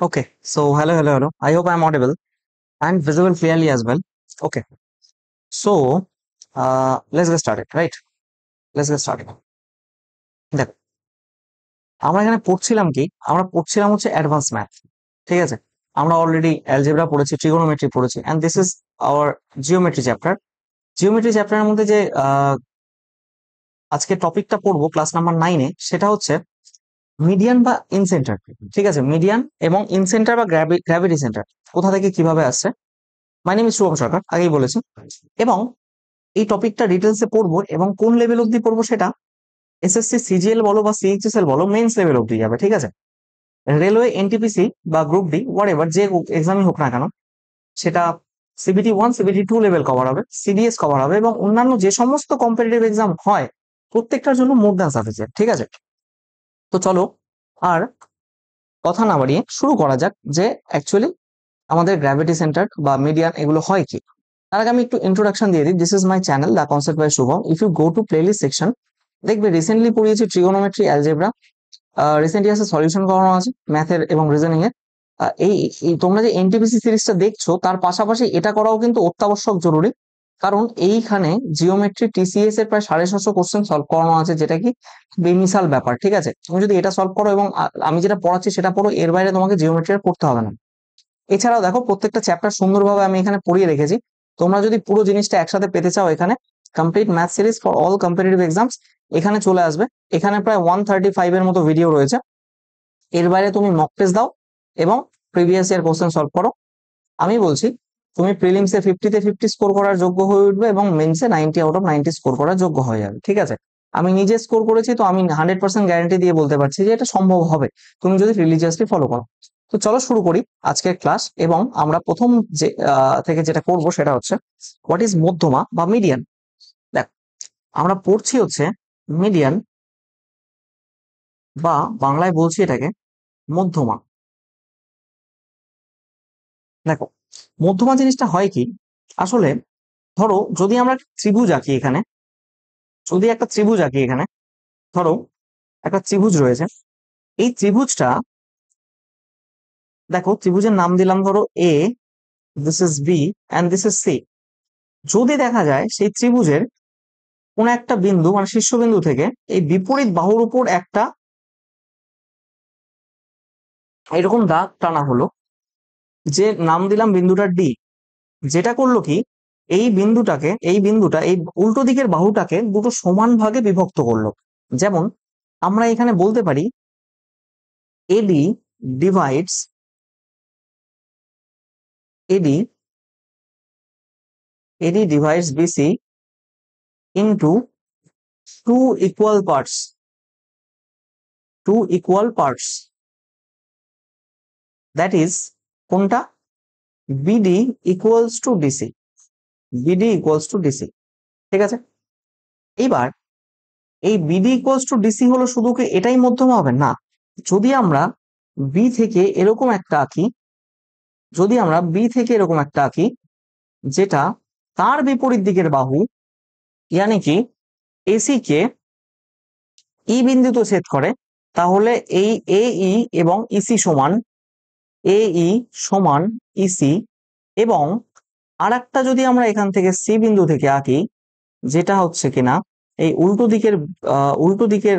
Okay, so hello. I hope I'm audible and visible clearly as well. Okay, so let's get started, right? Let's get started. দেখো, আমরা এখানে পড়ছিলাম কি? আমরা পড়ছিলাম হচ্ছে অ্যাডভান্স ম্যাথ, ঠিক আছে? আমরা অলরেডি অ্যালজেব্রা পড়েছি, ট্রিগোনোমেট্রি পড়েছি, and this is our geometry chapter. Geometry চ্যাপ্টারের মধ্যে যে আজকে টপিকটা পড়বো ক্লাস নাম্বার 9-এ, সেটা হচ্ছে মিডিয়ান বা ইনসেন্টার। ঠিক আছে, মিডিয়ান এবং ইনসেন্টার বা গ্র্যাভিটি সেন্টার কোথা থেকে কিভাবে আসছে। মাই নেম ইজ শুভম সরকার, আগেই বলেছি। এবং এই টপিকটা ডিটেলসে পড়বো এবং কোন লেভেল অব্দি পড়বো সেটা এসএসসি সিজিএল বলো বা সিএইচএসএল বলো, মেন্স লেভেল অব্দি যাবে, ঠিক আছে? রেলওয়ে, এনটিপিসি বা গ্রুপ ডি, হোয়াট এভার যে এক্সামই হোক না কেন, সেটা CBT 1 CBT 2 লেভেল কভার হবে, সিডিএস কভার হবে, এবং অন্যান্য যে সমস্ত কম্পিটিটিভ এক্সাম হয় প্রত্যেকটার জন্য মোর দ্যান সাফিসিয়েন্ট, ঠিক আছে? তো চলো, আর কথা না বাড়িয়ে শুরু করা যাক যে অ্যাকচুয়ালি আমাদের গ্র্যাভিটি সেন্টার বা মিডিয়ান এগুলো হয় কি। তার আগে আমি একটু ইন্ট্রোডাকশন দিয়ে দিই। This is my channel the concept by Shubham. If you go to playlist section, দেখবে রিসেন্টলি পড়িয়েছি ট্রিগোনোমেট্রি, অ্যালজেব্রা, রিসেন্ট ইয়ার্সে সলিউশন করানো আছে ম্যাথের এবং রিজনিং এর। এই তোমরা যে এনটিপিসি সিরিজটা দেখছো তার পাশাপাশি এটা করাও কিন্তু অত্যাবশ্যক জরুরি, কারণ এইখানে জিওমেট্রি টিসিএস এর প্রায় 750 কোশ্চেন সলভ করানো আছে, যেটা কি বেমিসাল ব্যাপার, ঠিক আছে? তুমি যদি এটা সলভ করো এবং আমি যেটা পড়াচ্ছি সেটা পড়ো, এর বাইরে তোমাকে জিওমেট্রি আর পড়তে হবে না। এছাড়াও দেখো, প্রত্যেকটা চ্যাপ্টার সুন্দরভাবে আমি এখানে পড়িয়ে রেখেছি। তোমরা যদি পুরো জিনিসটা একসাথে পেতে চাও, এখানে complete math series for all competitive exams এখানে চলে আসবে। এখানে প্রায় 135 এর মতো ভিডিও রয়েছে। এর বাইরে তুমি মক টেস্ট দাও এবং প্রিভিয়াস ইয়ার কোশ্চেন সলভ করো। আমি বলছি, তুমি প্রিলিমসে 50-তে 50 স্কোর করার যোগ্য হয়ে উঠবে এবং মেন্সে 90 আউট অফ 90 স্কোর করার যোগ্য হয়ে যাবে, ঠিক আছে? আমি নিজে স্কোর করেছি, তো আমি 100% গ্যারান্টি দিয়ে বলতে পারছি যে এটা সম্ভব হবে, তুমি যদি রিলিজিয়াসলি ফলো করো। তো চলো শুরু করি আজকের ক্লাস। এবং আমরা প্রথম যে থেকে যেটা করব সেটা হচ্ছে হোয়াট ইজ মধ্যমা বা মিডিয়ান। দেখ, আমরা পড়ছি হচ্ছে মিডিয়ান, বা বাংলায় বলছি এটাকে মধ্যমা। দেখো, মধ্যমা জিনিসটা হয় কি আসলে, ধরো যদি আমরা ত্রিভুজ আঁকি এখানে, যদি একটা ত্রিভুজ আঁকি এখানে, ধরো একটা ত্রিভুজ রয়েছে। এই ত্রিভুজটা, দেখো ত্রিভুজের নাম দিলাম ধরো A, this is B and this is C. যদি দেখা যায় সেই ত্রিভুজের কোন একটা বিন্দু মানে শীর্ষবিন্দু থেকে এই বিপরীত বাহুর উপর একটা এরকম দাগ টানা হলো, যে নাম দিলাম বিন্দুটা ডি, যেটা করলো কি এই বিন্দুটা এই উল্টো দিকের বাহুটাকে দুটো সমান ভাগে বিভক্ত করলো। যেমন আমরা এখানে বলতে পারি AD divides AD AD divides BC into two equal parts, two equal parts, that is কোনটা? BD equals to DC, BD equals to DC, ঠিক আছে? এইবার এই বিডি ইকুয়ালস টু ডিসি হলো শুধু কি এটাই মধ্যমা হবে? না। যদি আমরা বি থেকে এরকম একটা আঁকি, যদি আমরা বি থেকে এরকম একটা আঁকি যেটা তার বিপরীত দিকের বাহু, ইয়ানি কি এসি কে ই বিন্দুতে ছেদ করে, তাহলে এই এই এবং ইসি সমান, এই সমান ইসি। এবং আর একটা যদি আমরা এখান থেকে সি বিন্দু থেকে আঁকি, যেটা হচ্ছে কিনা এই উল্টো দিকের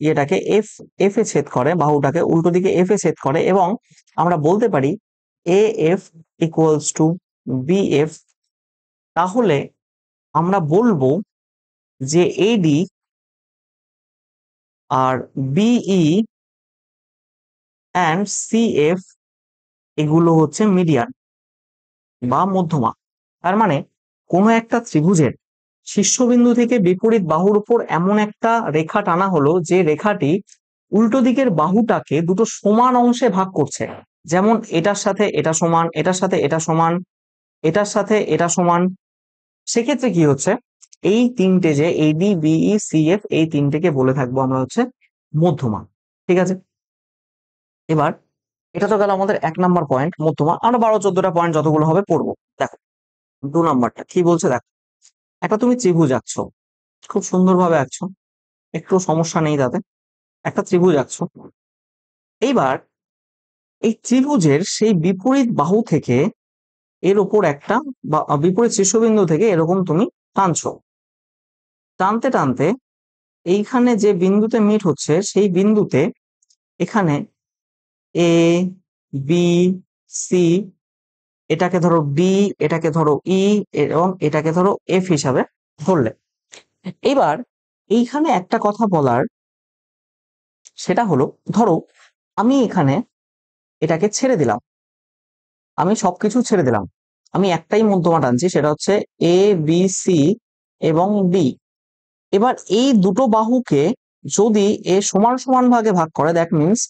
ইয়েটাকে এফ এফ এ ছেদ করে, বাহুটাকে উল্টো দিকে এফ এ ছেদ করে, এবং আমরা বলতে পারি A F equals to B F. তাহলে আমরা বলবো যে এডি আর বিই অ্যান্ড সিএফ এগুলো হচ্ছে মিডিয়ান বা মধ্যমা। তার মানে কোনো একটা ত্রিভুজের শীর্ষবিন্দু থেকে বিপরীত বাহুর উপর এমন একটা রেখা টানা হলো, যে রেখাটি উল্টো দিকের বাহুটাকে দুটো সমান অংশে ভাগ করছে। যেমন এটার সাথে এটা সমান, এটার সাথে এটা সমান, এটার সাথে এটা সমান। সেক্ষেত্রে কি হচ্ছে, এই তিনটে যে এডি বিই সিএফ, এই তিনটেকে বলে থাকবো আমরা হচ্ছে মধ্যমা, ঠিক আছে? এবার এটা তো গেল আমাদের 1 নম্বর পয়েন্ট মধ্যমা। আমরা 12-14টা পয়েন্ট যতগুলো হবে পড়বো। দেখো 2 নম্বরটা কি বলছে, দেখো একটা তুমি ত্রিভুজ আঁকছো, খুব সুন্দরভাবে আঁকছো, একটু সমস্যা নেই তাতে। একটা ত্রিভুজ আঁকছো। এইবার এই ত্রিভুজের সেই বিপরীত বাহু থেকে এর উপর একটা বা বিপরীত শীর্ষবিন্দু থেকে এরকম তুমি টানছো, টানতে টানতে এইখানে যে বিন্দুতে মিট হচ্ছে সেই বিন্দুতে এখানে এ, বি, সি, এটাকে ধরো ডি, এটাকে ধরো ই এবং এটাকে ধরো এফ হিসাবে ধরলে। এবার এইখানে একটা কথা বলার, সেটা হলো ধরো আমি এখানে এটাকে ছেড়ে দিলাম, আমি সবকিছু ছেড়ে দিলাম, আমি একটাই মধ্যমা টানছি, সেটা হচ্ছে এ, বি, সি এবং ডি। এবার এই দুটো বাহুকে যদি এ সমান সমান ভাগে ভাগ করে, that means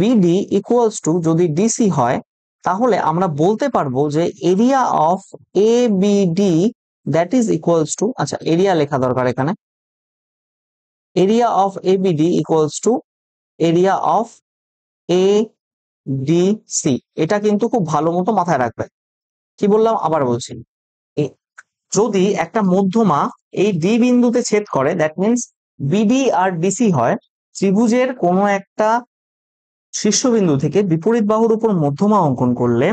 BD equals to যদি ডিসি হয়, তাহলে আমরা বলতে পারবো যে area of A B D that is equals to, আচ্ছা এরিয়া লেখা দরকার এখানে, area of A B D equals to area of A D C. এটা কিন্তু খুব ভালো মতো মাথায় রাখবে। কি বললাম আবার বলছি, যদি একটা মধ্যমা এই ডি বিন্দুতে ছেদ করে, দ্যাট মিনস বিডি আর ডিসি হয়, ত্রিভুজের কোনো একটা শীর্ষবিন্দু থেকে বিপরীত বাহুর উপর মধ্যমা অঙ্কন করলে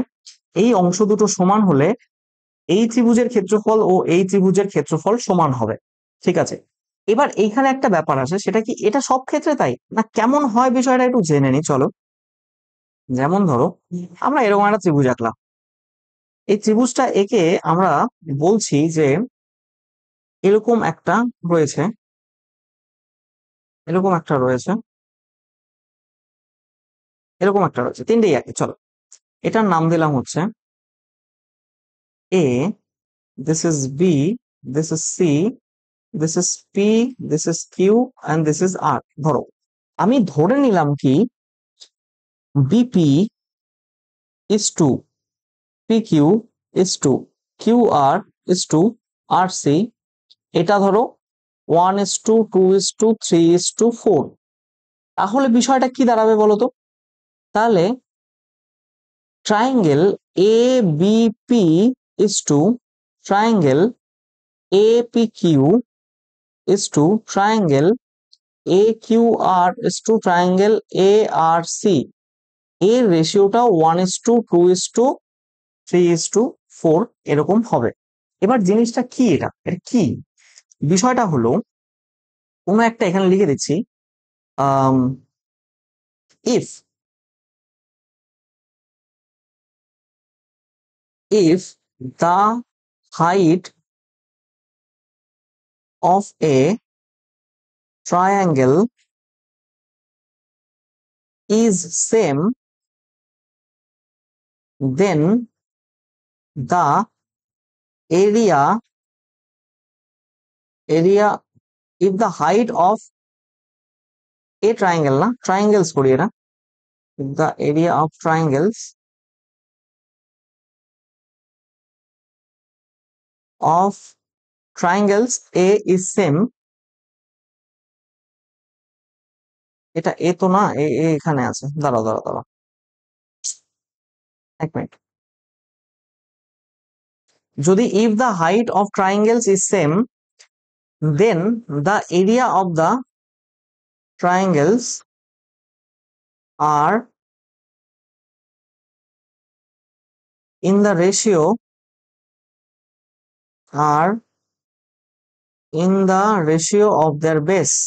এই অংশ দুটো সমান হলে এই ত্রিভুজের ক্ষেত্রফল ও এই ত্রিভুজের ক্ষেত্রফল সমান হবে। ঠিক আছে, এবার এইখানে একটা ব্যাপার আছে, সেটা কি এটা সব ক্ষেত্রে তাই না কেমন হয় বিষয়টা একটু জেনে নি চলো। যেমন ধরো আমরা এরকম একটা ত্রিভুজ আঁকলাম, এই ত্রিভুজটা একে আমরা বলছি যে এরকম একটা রয়েছে, এরকম একটা রয়েছে, এরকম একটা রয়েছে, তিনটেই একই, চলো এটার নাম দিলাম হচ্ছে A, this is B, this is C, this is P, this is Q and this is R. ধরো আমি ধরে নিলাম কি BP is to PQ Q is টু কিউ আর ইজ টু আর সি, এটা ধরো 1:2, 2:3, 3:4। তাহলে বিষয়টা কি দাঁড়াবে বলতো, তাহলে triangle A B P is to triangle A P Q is to triangle A Q R is to triangle A R C, এর রেশিওটা 1:2, 2:3, এরকম হবে। এবার জিনিসটা কি, এটা কি বিষয়টা হলো, কোনো একটা এখানে লিখে দিচ্ছি, if the height of a triangle is same, then the area if the height of a triangle, না triangles করি এটা, if the area of triangles A is same, এটা এ তো না, এখানে আছে, দাঁড়াও দাঁড়াও দাঁড়াও এক মিনিট, যদি if the height of triangles is same, then the area of the triangles are in the ratio of their base।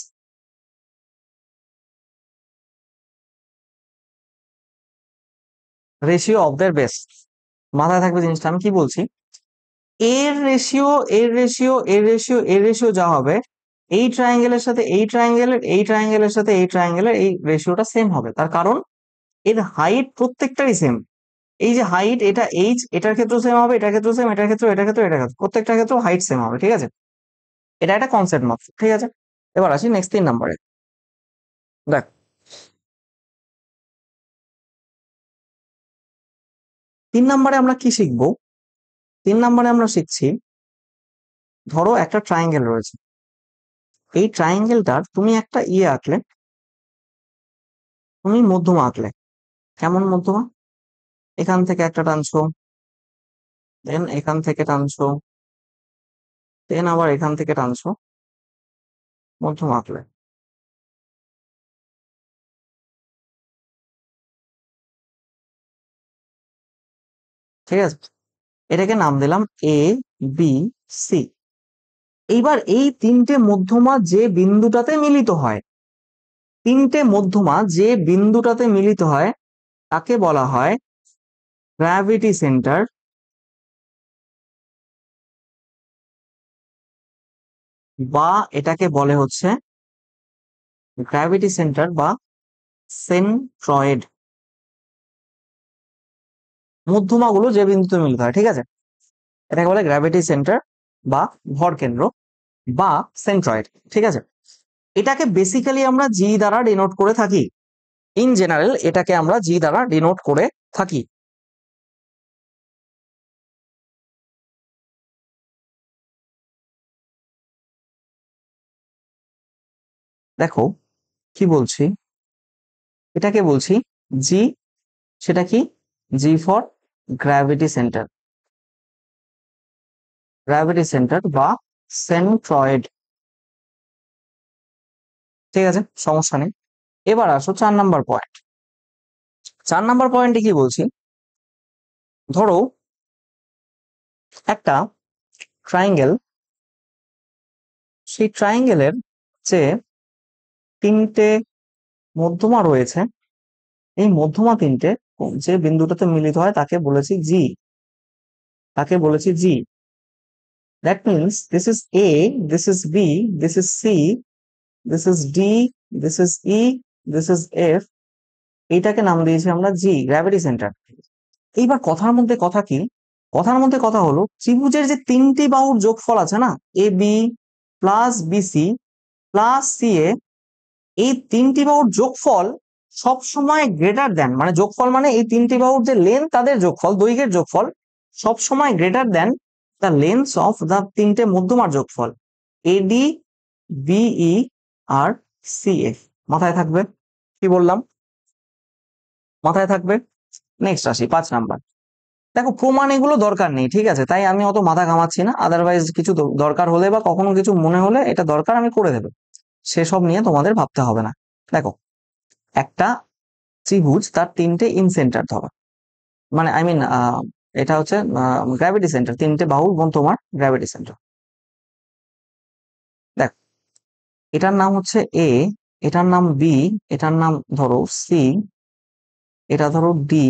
Ratio of their base, মাথায় থাকবে জিনিসটা আমি কি বলছি, এর রেশিও এর রেশিও এর রেশিও এর রেশিও যা হবে, এই ট্রায়াঙ্গেলের সাথে এই ট্রায়াঙ্গেলের, এই ট্রায়াঙ্গেলের সাথে এই ট্রায়াঙ্গেলের এই রেশিওটা সেম হবে। তার কারণ এর হাইট প্রত্যেকটারই সেম, এই যে হাইট এটা এইচ, এটার ক্ষেত্রে সেম হবে, এটার ক্ষেত্রে সেম, এটার ক্ষেত্রে এটার ক্ষেত্রে এটার ক্ষেত্রে প্রত্যেকটার ক্ষেত্রে হাইট সেম হবে। ঠিক আছে, এটা একটা কনসেপ্ট মাত্র। ঠিক আছে, এবার আসি নেক্সট 3 নম্বরে। দেখ 3 নম্বরে আমরা কি শিখবো, 3 নম্বরে আমরা শিখছি, ধরো একটা ট্রায়াঙ্গেল রয়েছে, এই ট্রায়াঙ্গেলটার তুমি একটা ইয়ে আঁকলে, তুমি মধ্যমা আঁকলে, কেমন মধ্যমা, এখান থেকে একটা টানছো, দেন এখান থেকে টানছো, দেন আবার এখান থেকে টানছো, মধ্যমা আঁকলে। ঠিক আছে, এটাকে নাম দিলাম এ বি সি। এইবার এই তিনটে মধ্যমা যে বিন্দুটাতে মিলিত হয়, তিনটে মধ্যমা যে বিন্দুটাতে মিলিত হয় তাকে বলা হয় গ্র্যাভিটি সেন্টার, বা এটাকে বলে হচ্ছে গ্র্যাভিটি সেন্টার বা সেন্ট্রয়েড। মধ্যমাগুলো যে বিন্দুতে মিলিত হয়, ঠিক আছে, এটাকে বলে গ্র্যাভিটি সেন্টার বা ভর কেন্দ্র বা সেন্ট্রয়েড। ঠিক আছে, এটাকে বেসিক্যালি আমরা জি দ্বারা ডিনোট করে থাকি। ইন জেনারেল এটাকে আমরা জি দ্বারা ডিনোট করে থাকি। দেখো কি বলছি, এটাকে বলছি জি, সেটা কি, G for gravity centre, gravity centre বা সেন্ট্রয়েড। ঠিক আছে, সমস্যা নেই। এবার আসো 4 নাম্বার পয়েন্ট। 4 নাম্বার পয়েন্টে কি বলছি, ধরো একটা ট্রায়াঙ্গেল, সেই ট্রায়াঙ্গেলের যে তিনটে মধ্যমা রয়েছে, এই মধ্যমা তিনটে যে বিন্দুটাতে মিলিত হয় তাকে বলেছি জি, তাকে বলেছি G. That means this is A, this is B, this is C, this is D, this is E, this is F. এইটাকে নাম দিয়েছি আমরা জি, গ্র্যাভিটি সেন্টার। এইবার কথার মধ্যে কথা কি, কথার মধ্যে কথা হলো ত্রিভুজের যে তিনটি বাহুর যোগফল আছে না, A B plus BC plus C A, এই তিনটি বাহুর যোগফল সব সময় গ্রেটার দেন, মানে যোগফল মানে এই তিনটি বাহুর যে লেন্থ তাদের যোগফল, দৈর্ঘ্যের যোগফল সব সময় greater than the length of the তিনটে মধ্যমার যোগফল এডি, বিই আর সিএফ। মাথায় থাকবে কি বললাম, মাথায় থাকবে। নেক্সট আসি 5 নাম্বার। দেখো প্রমাণ এগুলো দরকার নেই, ঠিক আছে, তাই আমি অত মাথা ঘামাচ্ছি না। আদারওয়াইজ কিছু দরকার হলে বা কখনো কিছু মনে হলে এটা দরকার আমি করে দেবো, সেসব নিয়ে তোমাদের ভাবতে হবে না। দেখো একটা ত্রিভুজ, তার তিনটে ইনসেন্টার ধরো, মানে আই মিন এটা হচ্ছে গ্র্যাভিটি সেন্টার, তিনটে বাহু এবং তোমার গ্র্যাভিটি সেন্টার। দেখো এটার নাম হচ্ছে এ, এটার নাম বি, এটার নাম ধরো সি, এটা ধরো D,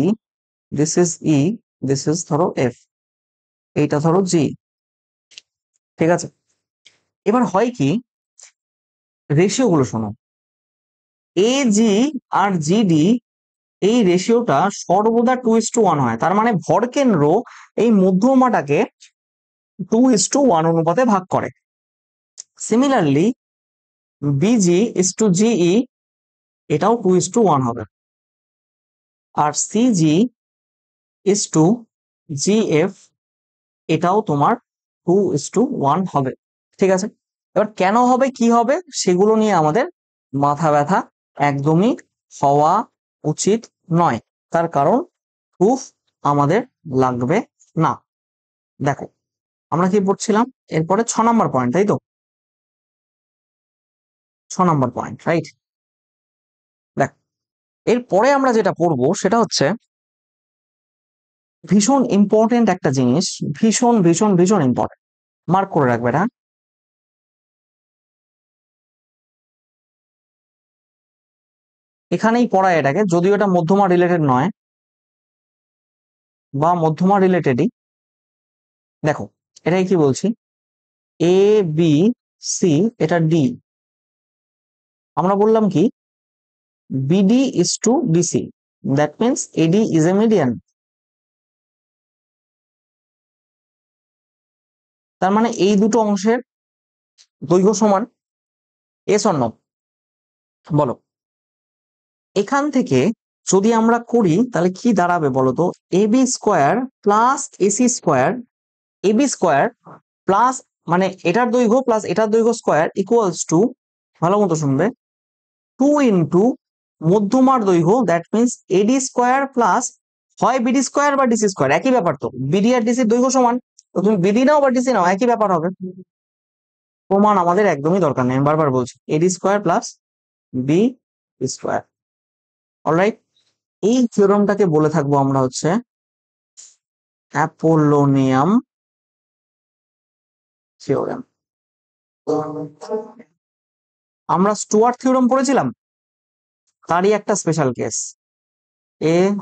this is E, this is ধরো এফ, এইটা ধরো জি। ঠিক আছে, এবার হয় কি, রেশিও গুলো শোনো, এ জি আর জিডি, এই রেশিওটা সর্বদা 2:1 হয়। তার মানে ভরকেন্দ্র এই মধ্যমাটাকে 2:1 অনুপাতে ভাগ করে। Similarly busy is to GE, এটাও 2:1 হবে। আর সিজি ইস টু জিএফ, এটাও তোমার 2:1 হবে। ঠিক আছে, এবার কেন হবে কি হবে সেগুলো নিয়ে আমাদের মাথা ব্যথা একদমই হওয়া উচিত নয়, তার কারণ প্রুফ আমাদের লাগবে না। দেখো আমরা কি পড়ছিলাম, এরপরে 6 নাম্বার পয়েন্ট, তাই তো, 6 নাম্বার পয়েন্ট, রাইট। দেখ এরপরে আমরা যেটা পড়বো সেটা হচ্ছে ভীষণ ইম্পর্টেন্ট একটা জিনিস, ভীষণ ভীষণ ভীষণ ইম্পর্টেন্ট, মার্ক করে রাখবে এটা। এখানেই পড়ায় এটাকে, যদিও এটা মধ্যমা রিলেটেড নয় বা মধ্যমা রিলেটেডই। দেখো এটাই কি বলছি, এ বি সি, এটা ডি, আমরা বললাম কি BD is two DC, that means eddy is a median. তার মানে এই দুটো অংশের দৈর্ঘ্য সমান, এস অর নো, বলো। এখান থেকে যদি আমরা করি তাহলে কি দাঁড়াবে বলতো, AB square plus AC square, AB square plus, মানে এটার দৈর্ঘ্য প্লাস এটার দৈর্ঘ্য স্কোয়ার ইকুয়ালস টু, ভালো মতো শুনবে, 2 মধ্যমার দৈর্ঘ্য, that means eddy square plus হয় বিডি স্কোয়ার বা ডিসি স্কোয়ার, একই ব্যাপার তো, বিডি আর ডিসির দৈর্ঘ্য সমান, তো তুমি বিডি নাও বা ডিসি নাও একই ব্যাপার হবে। প্রমাণ আমাদের একদমই দরকার নেই, আমি বারবার বলছি AD square plus B square. Alright, এই থিওরামটাকে বলে থাকবো আমরা হচ্ছে অ্যাপোলোনিয়াম থিওরেম। আমরা স্টুয়ার্ট থিওরেম পড়েছিলাম, তারই একটা স্পেশাল কেস।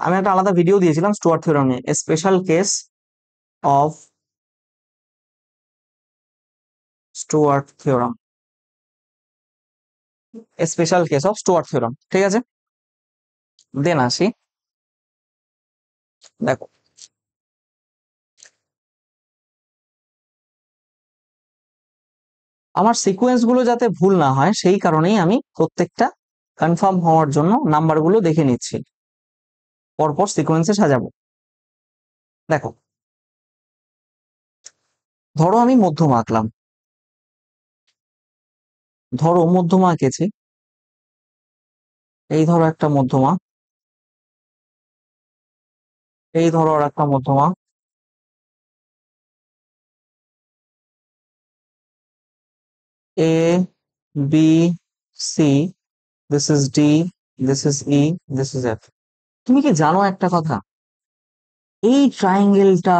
আমি একটা আলাদা ভিডিও দিয়েছিলাম স্টুয়ার্ট থিওরেম নিয়ে, special case of Stewart theorem, special case of Stewart theorem. ঠিক আছে, দেন আসি। দেখো, আমার সিকোয়েন্স গুলো যাতে ভুল না হয় সেই কারণেই আমি প্রত্যেকটা কনফার্ম হওয়ার জন্য নাম্বারগুলো দেখে নিচ্ছি, পরপর সিকোয়েন্সে সাজাবো। দেখো, ধরো আমি মধ্যমা আঁকলাম, ধরো মধ্যমা এঁকেছি, এই ধরো একটা মধ্যমা, এই ধরো আর একটা মধ্যমা, A B C, this is D, this is E, this is F. তুমি কি জানো একটা কথা, এই ট্রাইঙ্গেলটা,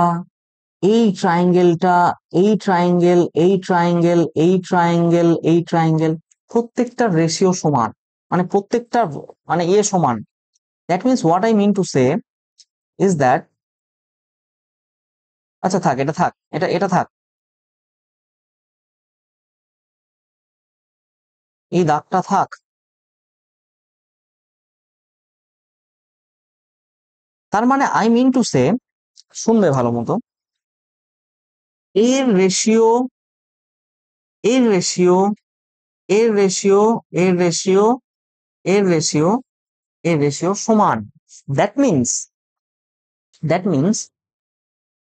এই ট্রাইঙ্গেলটা, এই ট্রাইঙ্গেল, এই ট্রাইঙ্গেল, এই ট্রাইঙ্গেল, এই ট্রাইঙ্গেল, প্রত্যেকটা রেশিও সমান, মানে প্রত্যেকটা মানে সমান। That means what I mean to say is that, আচ্ছা থাক, এটা থাক, এটা এটা থাক, এই দাগটা থাক। তার মানে আই মিন টু সে, শুনবে ভালো মতো, এর রেশিও, এর রেশিও, এর রেশিও, এর রেশিও, এর রেশিও, এর রেশিও সমান। দ্যাট মিনস, দ্যাট মিনস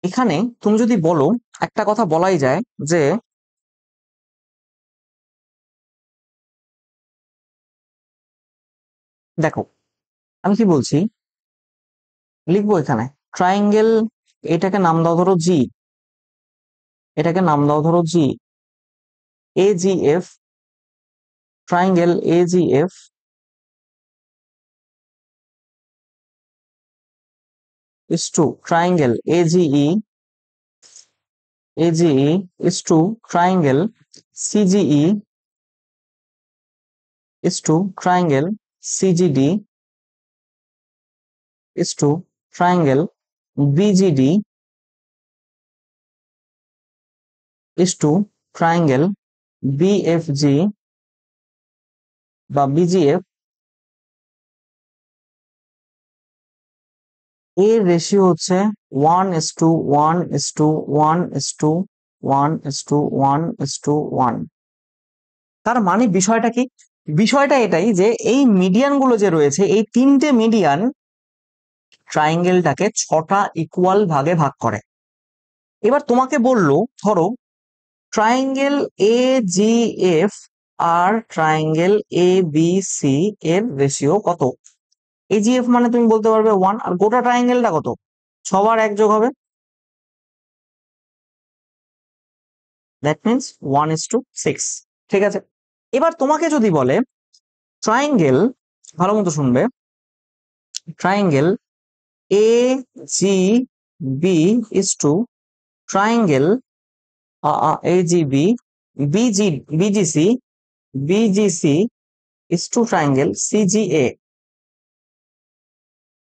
এখানে তুমি যদি বলো, একটা কথা বলাই যায় যে, দেখো আমি কি বলছি, লিখবো এখানে ট্রাইঙ্গেল, এটাকে নাম দাও ধরো জি, এটাকে নাম দাও ধরো G, A G F, triangle A G F is to triangle AGE, AGE is to triangle CGE, is to triangle CGD, is to triangle BGD, is to triangle BFG বা BGF। এর রেশিও হচ্ছে 1:1:1:1:1:1। তার মানে বিষয়টা কি, বিষয়টা এটাই যে এই মিডিয়ান গুলো যে রয়েছে, এই তিনটে মিডিয়ান ট্রাইঙ্গেলটাকে 6টা ইকুয়াল ভাগে ভাগ করে। এবার তোমাকে বললো, ধরো triangle A G F R triangle A B C এর রেশিও কত। এজিএফ মানে তুমি বলতে পারবে 1, আর গোটা ট্রাইঙ্গেলটা কত, সবার এক যোগ হবে, দ্যাট মিনস 1:6। ঠিক আছে, এবার তোমাকে যদি বলে ট্রাইঙ্গেল, ভালো মতো শুনবে, triangle A G B is to triangle AGB, BGC, BGC is to triangle CGA।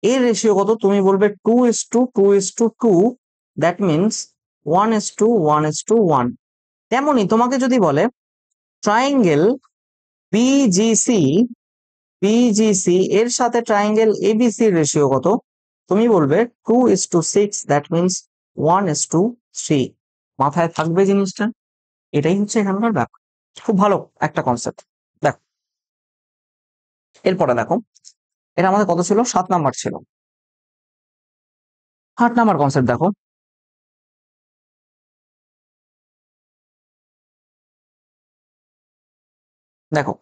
এর রেশিও কত, তুমি বলবে 2:2:2, দ্যাট মিনস 1:1:1। তেমনি তোমাকে যদি বলে ট্রাইঙ্গেল BGC, BGC এর সাথে ট্রাইঙ্গেল ABC এর রেশিও কত, তুমি বলবে 2:6, দ্যাট মিনস 1:3। মাথায় থাকবে জিনিসটা, এটাই হচ্ছে এখানকার ব্যাপার। খুব ভালো একটা কনসেপ্ট। দেখো, এরপরে দেখো, এটা আমাদের কত ছিল, 7 নাম্বার ছিল। 8 নাম্বার কনসেপ্ট দেখো, দেখো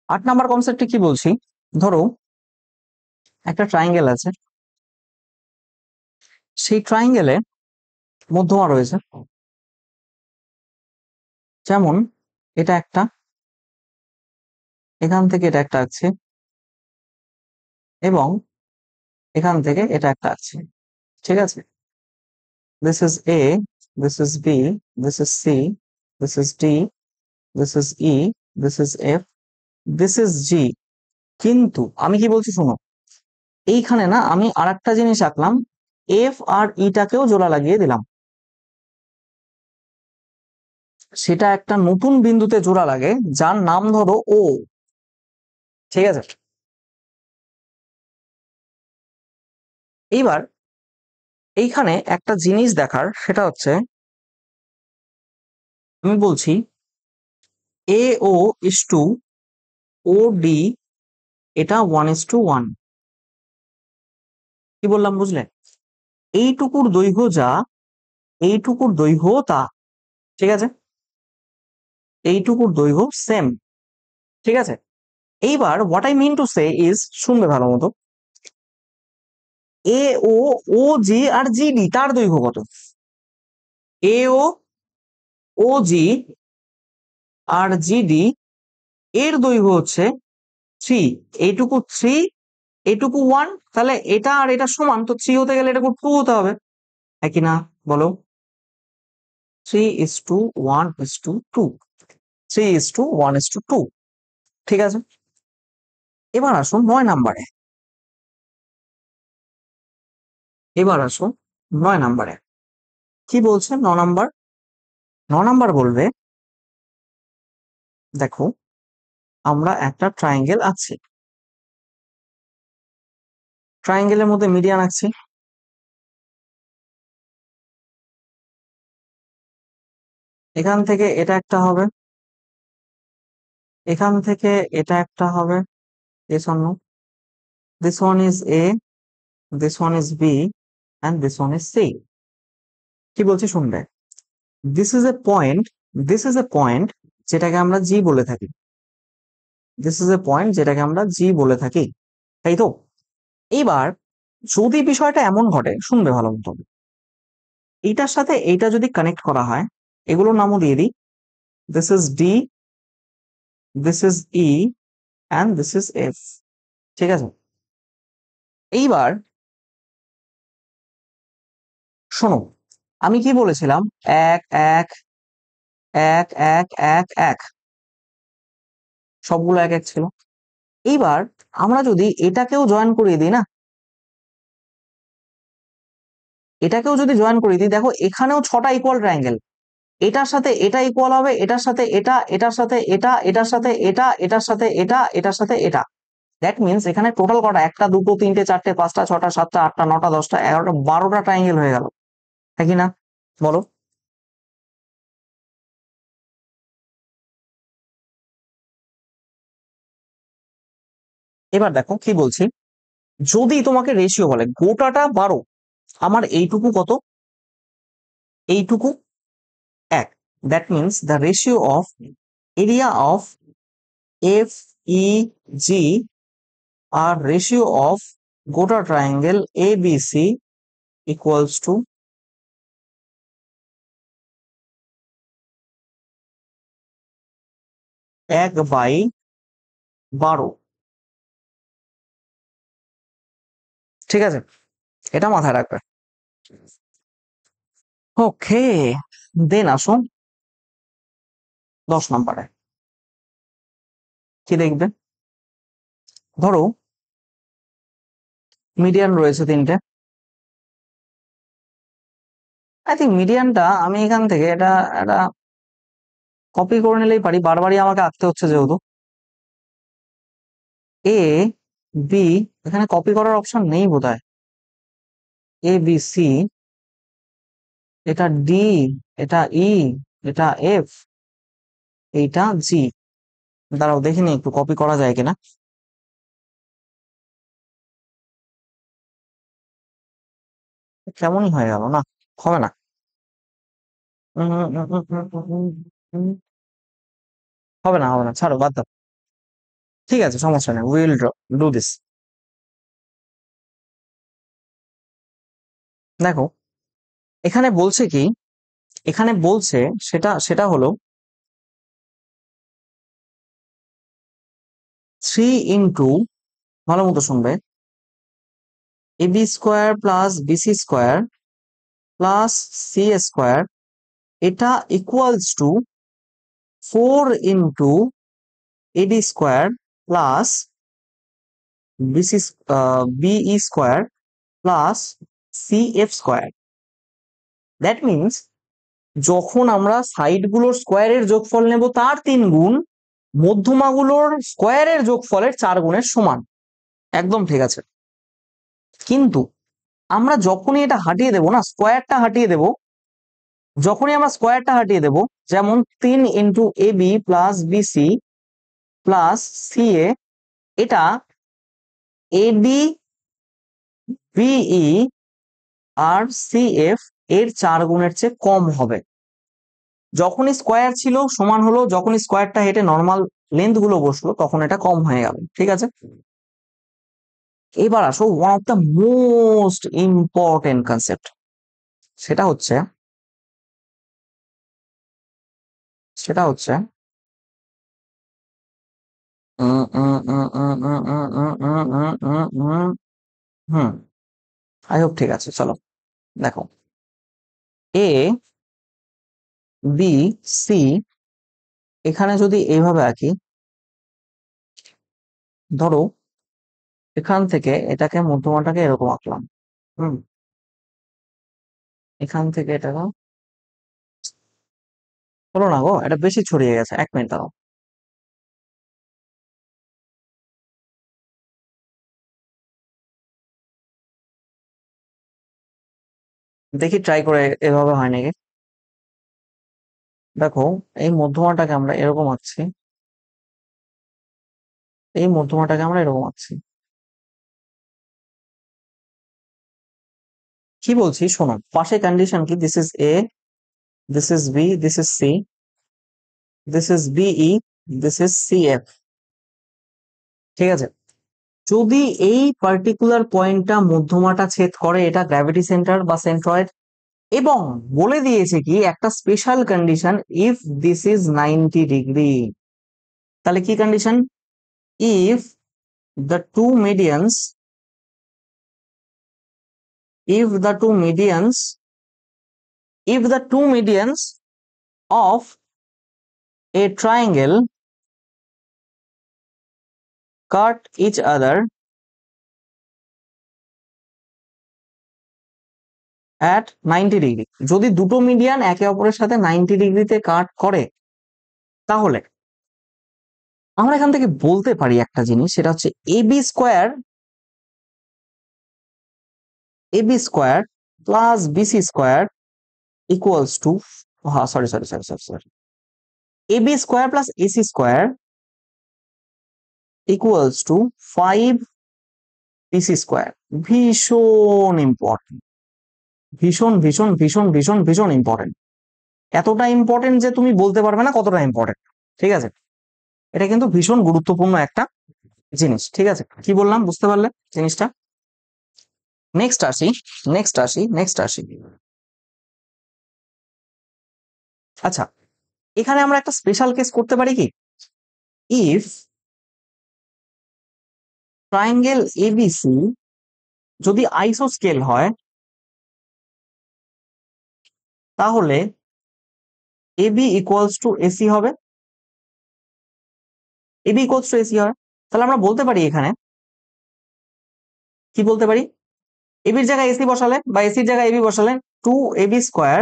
8 নাম্বার কনসেপ্টে কি বলছি, ধরো একটা ট্রাইঙ্গেল আছে, সেই ট্রাইঙ্গেলে মধ্যমা রয়েছে, যেমন এটা একটা, এখান থেকে এটা একটা আছে, এবং এখান থেকে এটা একটা আছে। ঠিক আছে, this is A, this is B, this is C, this is D, this is E, this is F, this is G। কিন্তু আমি কি বলছি শোনো, এইখানে না আমি আরেকটা জিনিস আঁকলাম, এফ আর ইটাকেও জোড়া লাগিয়ে দিলাম, সেটা একটা নতুন বিন্দুতে জোড়া লাগে যার নাম ধরো ও। ঠিক আছে, এইবার এইখানে একটা জিনিস দেখার, সেটা হচ্ছে আমি বলছি এ ও ইস টু ও ডি, এটা 1:1। কি বললাম বুঝলে? এইটুকুর দৈর্ঘ্য যা, এইটুকুর দৈর্ঘ্য তা। ঠিক আছে, এইটুকুর দৈর্ঘ্য সেম। ঠিক আছে, এইবার what I mean to say is, শুনবে ভালো মতো, এ ও, ও জি আর জি ডি তার দৈর্ঘ্য কত? এ ও, ও জি আর জি ডি এর দৈর্ঘ্য হচ্ছে 3। এইটুকু 3, এইটুকু 1, তাহলে এটা আর এটা সমান, তো 3 হতে গেলে এটাকে 2 হতে হবে, একই না? বলো, 3:1:2, 3:1:2। ঠিক আছে, এবার আসুন 9 নাম্বারে। এবার আসুন 9 নাম্বারে, কি বলছে 9 নাম্বার? 9 নাম্বার বলবে, দেখো আমরা একটা ট্রায়াঙ্গেল আঁকছি, ট্রায়াঙ্গেলের মধ্যে মিডিয়ান আঁকছি। এখান থেকে এটা একটা হবে, এখান থেকে এটা একটা হবে, this one no, this one is A, this one is B, and this one is C। কি বলছি শুনবে, this is a point, this is a point যেটাকে আমরা জি বলে থাকি, this is a point যেটাকে আমরা জি বলে থাকি, তাই তো? এইবার যদি বিষয়টা এমন ঘটে, শুনবে ভালো মতো, এইটার সাথে এইটা যদি কানেক্ট করা হয়, এগুলোর নামও দিয়ে দিই, this is D, this is E, and this is F. ঠিক আছে, এইবার শোনো, আমি কি বলেছিলাম, এক এক এক এক এক এক, সবগুলো এক এক ছিল। এইবার আমরা যদি এটাকেও জয়েন করিয়ে দিই না, এটাকেও যদি জয়েন করিয়ে দিই, দেখো এখানেও 6টা ইকুয়াল ট্রায়াঙ্গেল, এটার সাথে এটা ইকুয়াল হবে, এটার সাথে এটা, এটার সাথে এটা, এটার সাথে এটা, এটার সাথে এটা, এটার সাথে এটা। দ্যাট মিনস এখানে টোটাল কটা, একটা দুটো তিনটে চারটে পাঁচটা ছটা সাতটা আটটা নটা 10টা 11টা 12টা ট্রায়াঙ্গেল হয়ে গেল, তাই কি না? বলো, এবার দেখো কি বলছি, যদি তোমাকে রেশিও বলে গোটাটা 12, আমার এইটুকু কত? এইটুকু 1। That means the ratio of area of F E G আর রেশিও অফ গোটা triangle A B C equals to 1/12। ঠিক আছে, এটা মাথায় রাখবে। ওকে, দেন আসুন 10 নাম্বারে, কি দেখবে? ধরো মিডিয়ান রয়েছে 3টে। আই থিঙ্ক মিডিয়ানটা আমি এখান থেকে এটা এটা কপি করে নিলেই পারি, বারবারই আমাকে আঁকতে হচ্ছে যেহেতু। এ বি, এখানে কপি করার অপশন নেই বোধহয়। এ বি সি, এটা ডি, এটা ই, এটা এফ, এইটা জি। দাঁড়াও দেখিনি একটু কপি করা যায় কিনা। কেমনই হয়ে গেল না, হবে না। উম, উম, উম, উম, উম, উম, হবে না, হবে না, ছাড়ো, বাদ দাও। ঠিক আছে, সমস্যা নেই, উইল ডু দিস। দেখো এখানে বলছে কি, এখানে বলছে সেটা সেটা হলো 3 ইন্টু, ভালো মতো শুনবে, AB square plus BC square plus C square, এটা equals to 4 AD square plus BC BE square plus CF square. That means যখন আমরা সাইড গুলোর স্কোয়ারের যোগফল নেব তার 3 গুণ, মধ্যমাগুলোর স্কোয়ারের যোগফলের 4 গুণের সমান। একদম ঠিক আছে। কিন্তু আমরা যখনই এটা হাটিয়ে দেব না, স্কোয়ারটা হাটিয়ে দেব, যখনই আমরা স্কোয়ারটা হাটিয়ে দেব, যেমন 3 × AB plus BC plus CA, এটা এডি বিই আর সিএফ এর 4 গুণের চেয়ে কম হবে। যখনই স্কোয়ার ছিল সমান হলো, যখনই স্কোয়ারটা হেঁটে নর্মাল লেন্থ গুলো বসলো তখন এটা কম হয়ে গেল। ঠিক আছে, এবার আসো one of the most important concept, সেটা হচ্ছে সেটা হচ্ছে হুম, আই হোপ ঠিক আছে। চলো দেখো, এ বি সি, এখানে যদি এইভাবে আঁকি, ধরো এখান থেকে এটাকে মধ্যমাটাকে এরকম আঁকলাম। হুম, এখান থেকে এটা হলো না গো, এটা বেশি ছড়িয়ে গেছে, 1 মিনিট দাঁড়াও। দেখি ট্রাই করে এভাবে হয় নাকি। দেখো, এই মধ্যমাটাকে আমরা এরকম আঁকছি, এই মধ্যমাটাকে আমরা এরকম আঁকছি। কি বলছি শোনো, পাশে কন্ডিশন কি, this is A, this is B, this is C, this is BE, this is CF. ঠিক আছে, যদি এই পার্টিকুলার পয়েন্টটা মধ্যমাটা ছেদ করে, এটা গ্র্যাভিটি সেন্টার বা সেন্ট্রয়েড। এবং বলে দিয়েছে কি একটা special condition, if this is 90 degree. তাহলে কি condition, if the two medians if the two medians if the two medians of a triangle cut each other at 90 degree, যদি দুটো মিডিয়ান একে অপরের সাথে 90 ডিগ্রিতে কাট করে, তাহলে আমরা এখান থেকে বলতে পারি একটা জিনিস, সেটা হচ্ছে AB square plus BC square equals to, হ্যাঁ sorry sorry sorry sorry sorry, AB square plus AC square equals to 5 BC square. ভীষণ ইম্পর্টেন্ট, ভীষণ ভীষণ ভীষণ ভীষণ ভীষণ ইম্পর্টেন্ট। এতটা ইম্পর্টেন্ট যে তুমি বলতে পারবে না কতটা ইম্পর্টেন্ট। ঠিক আছে, এটা কিন্তু ভীষণ গুরুত্বপূর্ণ একটা জিনিস। ঠিক আছে, কি বললাম বুঝতে পারলে জিনিসটা। নেক্সট আসি, নেক্সট আসি। আচ্ছা, এখানে আমরা একটা স্পেশাল কেস করতে পারি কি, ইফ ট্রায়াঙ্গেল এবিসি যদি আইসোস্কেল হয়, তাহলে এবি ইকুয়ালস টু এসি হবে, এবি ইকুয়ালস টু এসি হয়। তাহলে আমরা বলতে পারি এখানে কি বলতে পারি, এবির জায়গায় এসি বসালে বা এসির জায়গায় এবি বসালে 2AB square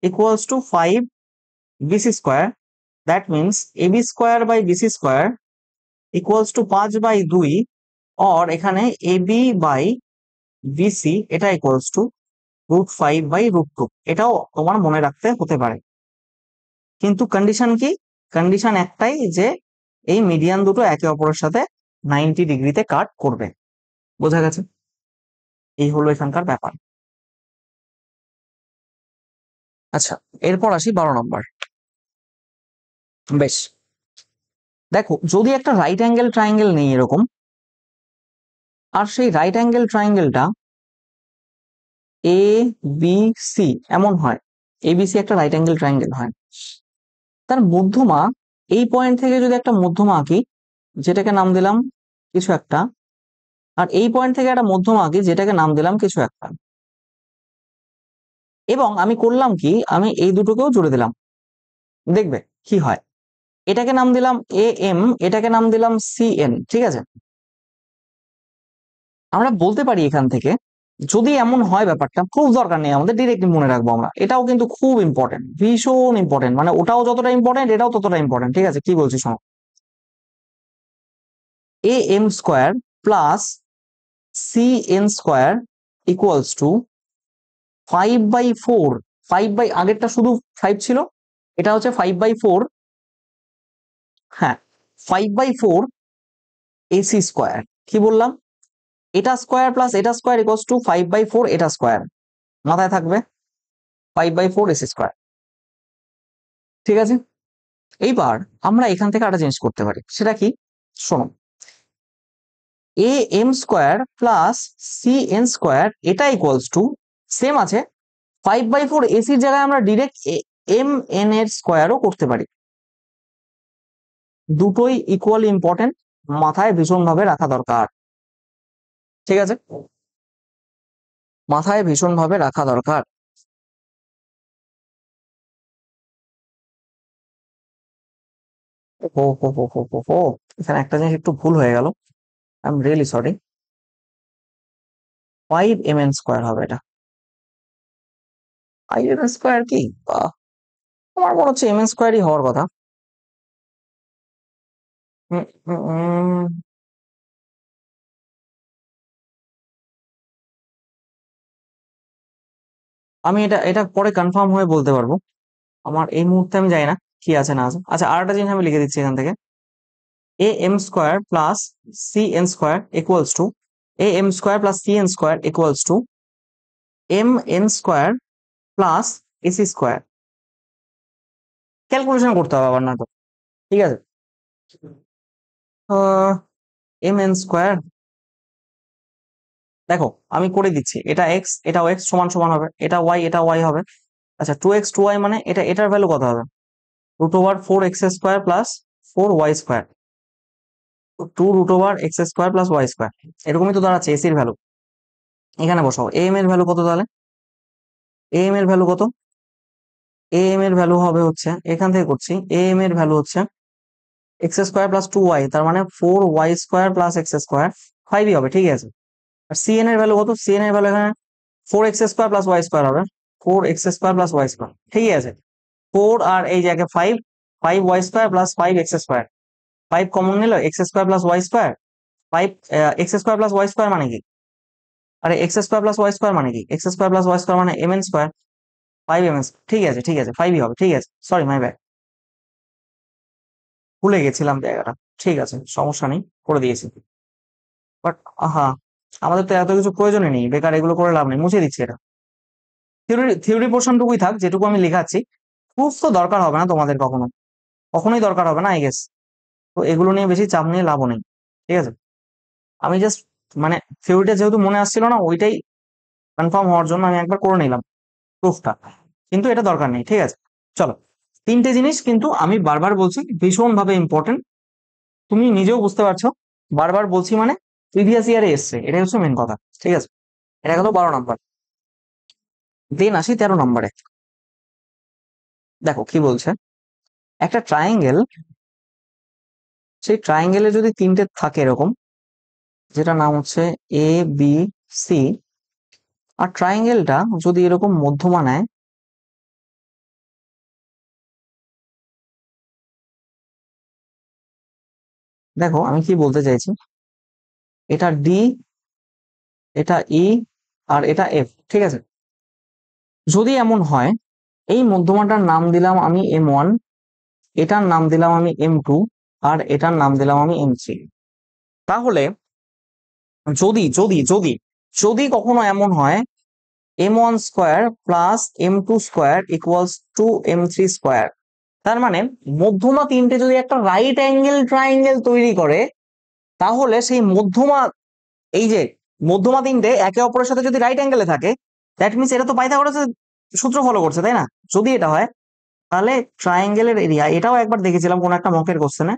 equals to 5BC square. That means AB square by BC square equals to 5/2, or এখানে এবি বাই বিসি এটা ইকুয়ালস টু √5/√2। এটাও তোমার মনে রাখতে হতে পারে। কিন্তু কন্ডিশন কি, কন্ডিশন একটাই, যে এই মিডিয়ান দুটো একে অপরের সাথে 90 ডিগ্রিতে কাট করবে। বোঝা গেছে, এই হলো এখানকার ব্যাপার। আচ্ছা, এরপর আসি 12 নম্বর। বেশ, দেখো যদি একটা রাইট অ্যাঙ্গেল ট্রায়াঙ্গেল নেই এরকম, আর সেই রাইট অ্যাঙ্গেল ট্রায়াঙ্গেলটা এ বি সি এমন হয়, এবিসি একটা রাইট অ্যাঙ্গেল ট্রায়াঙ্গেল হয়, তার মধ্যমা এই পয়েন্ট থেকে যদি একটা মধ্যমা আঁকি যেটাকে নাম দিলাম কিছু একটা, আর এই পয়েন্ট থেকে একটা মধ্যমা আঁকি যেটাকে নাম দিলাম কিছু একটা, এবং আমি করলাম কি, আমি এই দুটোকেও জুড়ে দিলাম, দেখবে কি হয়। এটাকে নাম দিলাম এ এম, এটাকে নাম দিলাম সি এন, ঠিক আছে। আমরা বলতে পারি এখান থেকে, যদি এমন হয়, ব্যাপারটা প্রুফ দরকার নেই আমাদের, ডিরেক্টলি মনে রাখবো আমরা। এটাও কিন্তু খুব ইম্পর্টেন্ট, ভীষণ ইম্পর্টেন্ট, মানে ওটাও যতটা ইম্পর্টেন্ট এটাও ততটা ইম্পর্টেন্ট, ঠিক আছে। কি বলছি শোনো, A M square plus C N square equals to 5/4, 5 by, আগেরটা শুধু 5 ছিল, এটা হচ্ছে 5/4, হ্যাঁ 5/4 এসি স্কোয়ার। কি বললাম, এটা স্কোয়ার প্লাস এটা স্কোয়ার ইকুয়ালস টু 5/4 এটা স্কোয়ার, মাথায় থাকবে 5/4 এসি স্কোয়ার, ঠিক আছে। এইবার আমরা এখান থেকে একটা জিনিস করতে পারি, সেটা কি শোনো, A M square plus C N square এটা ইকুয়ালস টু, সেম আছে, 5/4 এসির জায়গায় আমরা ডিরেক্ট এম এন এর স্কোয়ারও করতে পারি। দুটোই ইকুয়ালি ইম্পর্টেন্ট, মাথায় ভীষণভাবে রাখা দরকার, ঠিক আছে, মাথায় ভীষণভাবে রাখা দরকার। ও হো হো হো হো হো, এখানে একটা জিনিস একটু ভুল হয়ে গেল, I am really sorry. 5 mn square হবে এটা, 5 mn স্কোয়ার কি, আমার মনে হচ্ছে mn স্কোয়ারই হওয়ার কথা। উম, উম, উম, আমি এটা এটা পরে কনফার্ম হয়ে বলতে পারবো, আমার এই মুহূর্তে আমি জানি না কি আছে না আছে। আচ্ছা, আর একটা জিনিস আমি লিখে দিচ্ছি এখান থেকে, A M square plus C N square equals to, A M square plus C N square equals to M N square plus AC square. Calculation করতে হবে আবার না তো, ঠিক আছে। এম এন স্কোয়ার, দেখো আমি করে দিচ্ছি, এটা এক্স এটাও এক্স সমান সমান হবে, এটা ওয়াই এটা ওয়াই হবে। আচ্ছা, 2x 2y মানে এটা, এটার ভ্যালু কত হবে, √4x² plus 4y square, 2√x² plus Y square, এরকমই তো দাঁড়াচ্ছে এসির ভ্যালু। এখানে বসাও এ এম এর ভ্যালু কত তাহলে, এ এম এর ভ্যালু কত, এ এম এর ভ্যালু হবে হচ্ছে, এখান থেকে করছি, এ এম এর ভ্যালু হচ্ছে x² প্লাস 2y, তার মানে 4y² প্লাস x², 5ই হবে, ঠিক আছে। আর সি এন এর ভ্যালু কত, সি এন এর ভ্যালু এখানে 4x² প্লাস y² হবে, 4x² প্লাস y², ঠিকই আছে। 4 আর এই জায়গায় 5, 5y² প্লাস 5x², 5 কমন নিল, x² plus y², 5 x² plus y² মানে কি, আরে x² প্লাস y² মানে কি, x² প্লাস y² মানে mn স্কোয়ার, 5 mn, ঠিক আছে ঠিক আছে, 5ই হবে, ঠিক আছে, সরি মাই ব্যাড, ভুলে গেছিলাম জায়গাটা, ঠিক আছে সমস্যা নেই, করে দিয়েছি। বাট আহা, আমাদের তো এত কিছু প্রয়োজনই নেই, বেকার এগুলো করে লাভ নেই, মুছে দিচ্ছি এটা। থিওরি পোর্শনটুকুই থাক, যেটুকু আমি লেখাচ্ছি, প্রুফ তো দরকার হবে না তোমাদের কখনো, কখনোই দরকার হবে না আই গেস। তো এগুলো নিয়ে বেশি চাপ নিয়ে লাভও নেই, ঠিক আছে। আমি জাস্ট মানে থিওরিটা যেহেতু মনে আসছিল না, ওইটাই কনফার্ম হওয়ার জন্য আমি একবার করে নিলাম প্রুফটা, কিন্তু এটা দরকার নেই, ঠিক আছে। চলো, তিনটে জিনিস কিন্তু আমি বারবার বলছি, ভীষণ ভাবে ইম্পর্টেন্ট, তুমি নিজেও বুঝতে পারছো, বারবার বলছি মানে প্রিভিয়াস ইয়ারে এসছে, এটাই হচ্ছে মেন কথা, ঠিক আছে। এটা গেল 12 নম্বর, দেন আসি 13 নম্বরে। দেখো কি বলছে, একটা ট্রায়াঙ্গেল, সেই ট্রায়াঙ্গেলে যদি তিনটে থাকে এরকম, যেটা নাম হচ্ছে এ বি সি, আর ট্রায়াঙ্গেলটা যদি এরকম মধ্যমা নেয়, দেখো আমি কি বলতে চাইছি, এটা ডি, এটা ই, আর এটা এফ, ঠিক আছে। যদি এমন হয়, এই মধ্যমাটার নাম দিলাম আমি M1, এটার নাম দিলাম আমি M2, আর এটার নাম দিলাম আমি M3। তাহলে যদি যদি যদি যদি কখনো এমন হয়, M1 square plus M2 square equals two M3 square, তার মানে মধ্যমা তিনটে যদি একটা রাইট অ্যাঙ্গেল ট্রায়াঙ্গেল তৈরি করে, তাহলে সেই মধ্যমা, এই যে মধ্যমা তিনটে একে অপরের সাথে যদি রাইট অ্যাঙ্গেলে থাকে, দ্যাট মিনস এটা তো পাইথাগোরাসের সূত্র ফলো করছে, তাই না। যদি এটা হয়, তাহলে ট্রায়াঙ্গেলের এরিয়া, এটাও একবার দেখেছিলাম কোন একটা মকের কোশ্চেনে,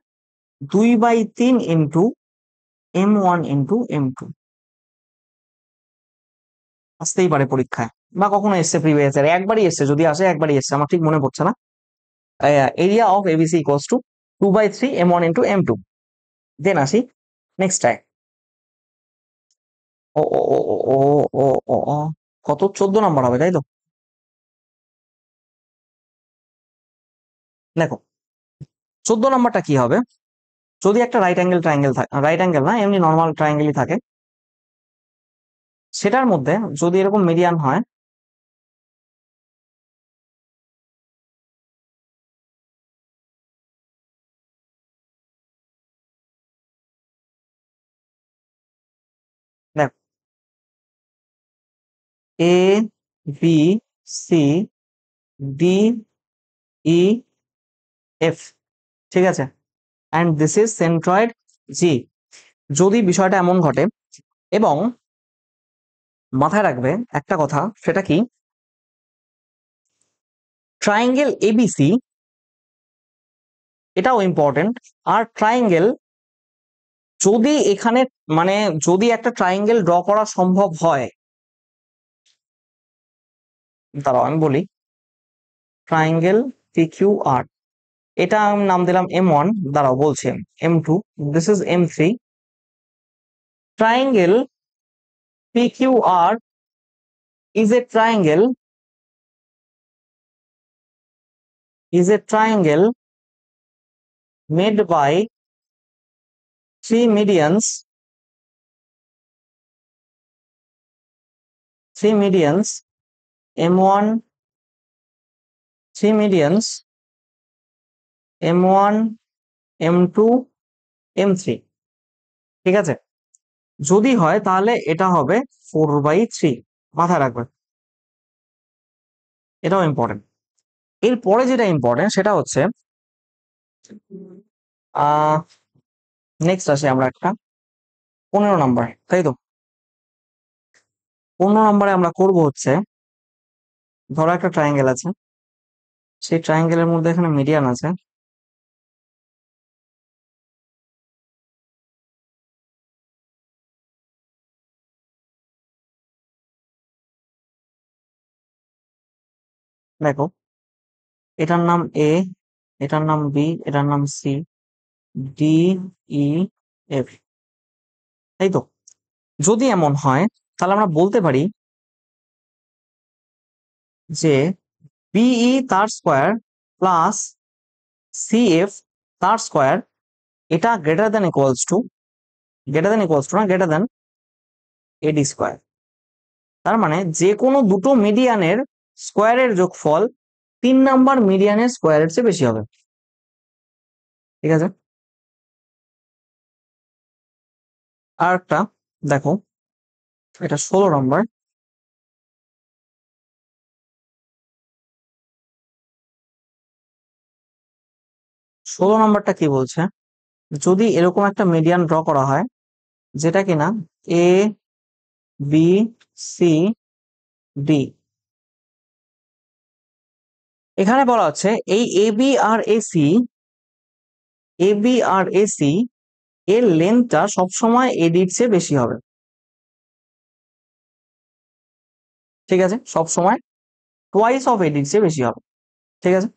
2/3 ইন্টু M1 ইন্টু M2, আসতেই পারে পরীক্ষায়। বা কখনো এসছে প্রিভিয়াস ইয়ার, একবারই এসছে, যদি আসে একবারই এসছে, আমার ঠিক মনে পড়ছে না। Area of ABC equals to 2/3 m1 into m2। দেন আসি নেক্সট টাইম। ও ও ও ও ও ও ও ও। কত, 14 নম্বর হবে তাই তো? দেখো 14 নম্বরটা কি হবে, যদি একটা রাইট অ্যাঙ্গেল ট্রায়াঙ্গেল থাকে, রাইট অ্যাঙ্গেল না এমনি নর্মাল ট্রায়াঙ্গেলই থাকে, সেটার মধ্যে যদি এরকম মিডিয়ান হয়, দেখো A B C D E F, ঠিক আছে, and this is centroid G. যদি বিষয়টা এমন ঘটে, এবং মাথায় রাখবে একটা কথা, সেটা কি, ট্রায়াঙ্গেল এবিসি এটাও ইম্পর্টেন্ট। আর ট্রায়াঙ্গেল যদি এখানে, মানে যদি একটা ট্রায়াঙ্গেল ড্র করা সম্ভব হয়, দাঁড়াও আমি বলি, ট্রায়াঙ্গেল পি কিউ আর, এটা আমি নাম দিলাম m1, দাঁড়াও বলছি, m2, this is m3। Triangle P Q R is a triangle, is a triangle made by three medians, three medians, m1, three medians, m1, m2, m3, ঠিক আছে? যদি হয় তাহলে এটা হবে 4/3, মাথায় রাখবে, এটাও ইম্পর্টেন্ট। এরপরে যেটা ইম্পর্টেন্ট সেটা হচ্ছে, আহ নেক্সট আসি আমরা একটা 15 নম্বর, তাই তো? 15 নম্বরে আমরা করব হচ্ছে, ধরো একটা ট্রায়াঙ্গেল আছে, সেই ট্রায়াঙ্গেলের মধ্যে এখানে মিডিয়ান আছে, দেখো এটার নাম এ, এটার নাম বি, এটার নাম সি, ডি ই এফ, তাই তো? যদি এমন হয় তাহলে আমরা বলতে পারি যে বিই তার স্কোয়ার প্লাস সিএফ তার স্কোয়ার, এটা greater than equals to, greater than equals to না, গ্রেটার দেন এডি স্কোয়ার। তার মানে যে কোনো দুটো মিডিয়ানের স্কোয়ারের যোগফল 3 নাম্বার মিডিয়ানের স্কোয়ারের চেয়ে বেশি হবে, ঠিক আছে? আর একটা দেখো, এটা 16 নম্বর। 16 নম্বরটা কি বলছে, যদি এরকম একটা মিডিয়ান ড্র করা হয়, যেটা কিনা এ বি সি ডি, এখানে বলা হচ্ছে এই এবি আর এসি, এবি আর এসি এর লেন্থটা সবসময় এডির চেয়ে বেশি হবে, ঠিক আছে? সবসময় টোয়াইস অফ এডির চেয়ে বেশি হবে, ঠিক আছে?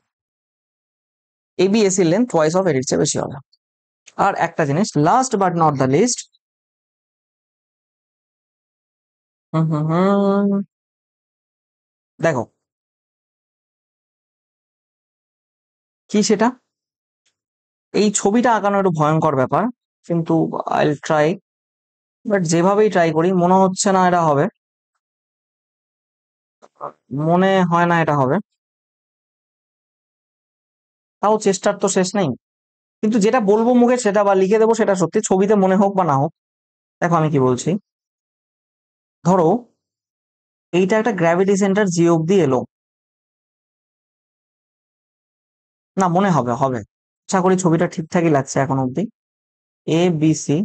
এবি এসির লেন্থ টোয়াইস অফ এডির চেয়ে বেশি হবে। আর একটা জিনিস, last but not the least, দেখো কি সেটা, এই ছবিটা আঁকানো একটু ভয়ঙ্কর ব্যাপার, কিন্তু আই ট্রাই, বাট যেভাবেই ট্রাই করি মনে হচ্ছে না এটা হবে, মনে হয় না এটা হবে, তাও চেষ্টার তো শেষ নেই। কিন্তু যেটা বলবো মুখে সেটা বা লিখে দেবো সেটা সত্যি, ছবিতে মনে হোক বা না হোক। দেখো আমি কি বলছি, ধরো এইটা একটা গ্র্যাভিটি সেন্টার জি অব্দি এলো, না মনে হবে হবে, আশা করি ছবিটা ঠিকঠাকই লাগছে এখন অব্দি, এ বি সি,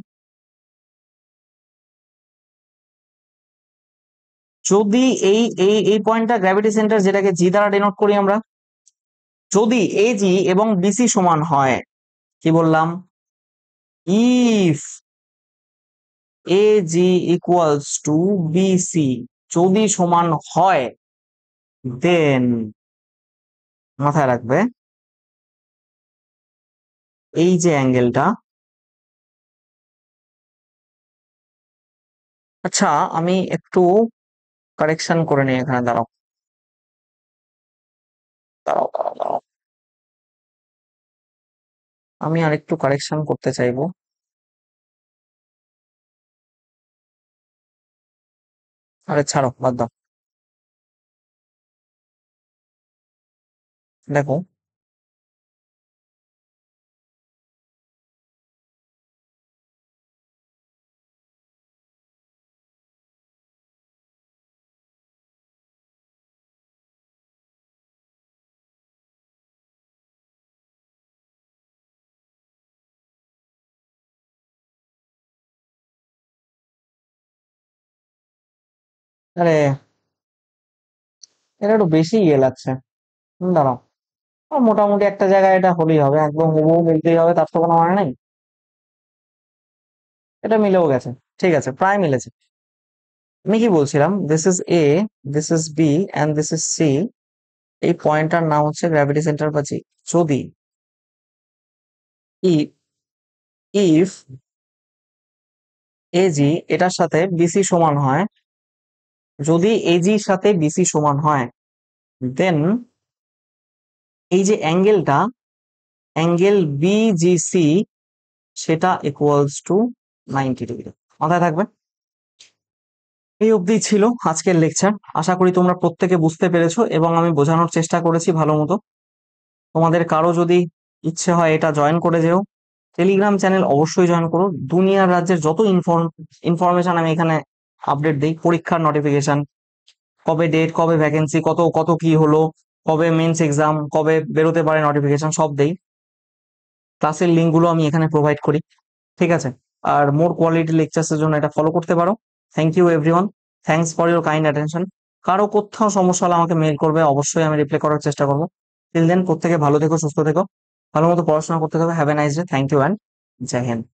যদি এই এই এই পয়েন্টটা গ্র্যাভিটি সেন্টার, যেটাকে জি দ্বারা ডিনোট করি আমরা, যদি এ জি এবং বিসি সমান হয়, কি বললাম, if A G equals to BC, যদি সমান হয় দেন মাথায় রাখবে এই যে অ্যাঙ্গেলটা, আচ্ছা আমি একটু কারেকশন করে নিই এখানে, দাঁড়াও দাঁড়াও দাঁড়াও দাঁড়াও, আমি আর একটু কারেকশন করতে চাইবো। আরে ছাড়ো, বাদ দাও। দেখো, আরে এটা একটু বেশি ইয়ে লাগছে। দাঁড়াও, মোটামুটি একটা জায়গায় এটা হলেই হবে, একদম হুবহু মিলতেই হবে তার তো কোনো মানে নেই। এটা মিলেও গেছে, ঠিক আছে, প্রায় মিলেছে। আমি কি বলছিলাম, this is A, this is B and this is C. এই পয়েন্টটার নাম হচ্ছে গ্র্যাভিটি সেন্টার বা জি। যদি ইফ এজি এটার সাথে বিসি সমান হয়, যদি এজির সাথে বিসি সমান হয়, দেন এই যে অ্যাঙ্গেলটা, অ্যাঙ্গেল বিজিসি, সেটা ইকুয়ালস টু 90 ডিগ্রি। মাথায় থাকবে। এই অবধি ছিল আজকের লেকচার। আশা করি তোমরা প্রত্যেকে বুঝতে পেরেছো এবং আমি বোঝানোর চেষ্টা করেছি ভালো মতো। তোমাদের কারো যদি ইচ্ছে হয় এটা জয়েন করে যেও, টেলিগ্রাম চ্যানেল অবশ্যই জয়েন করো। দুনিয়ার রাজ্যের যত ইনফরমেশন আমি এখানে আপডেট দিই, পরীক্ষার নোটিফিকেশন, কবে ডেট, কবে ভ্যাকেন্সি, কত কত কি হলো, কবে মেন্স এক্সাম, কবে বেরোতে পারে নোটিফিকেশন, সব দেই। ক্লাসের লিঙ্ক গুলো আমি এখানে প্রোভাইড করি, ঠিক আছে। আর মোর কোয়ালিটি লেকচার্স এর জন্য এটা ফলো করতে পারো। Thank you everyone, thanks for your kind attention. কারো কোথাও সমস্যা হলে আমাকে মেল করবে, অবশ্যই আমি রিপ্লাই করার চেষ্টা করবো। টিল দেন প্রত্যেকে ভালো থেকো, সুস্থ থেকো, ভালো মতো পড়াশোনা করতে থাকো। Have a nice day, thank you and জয় হিন্দ।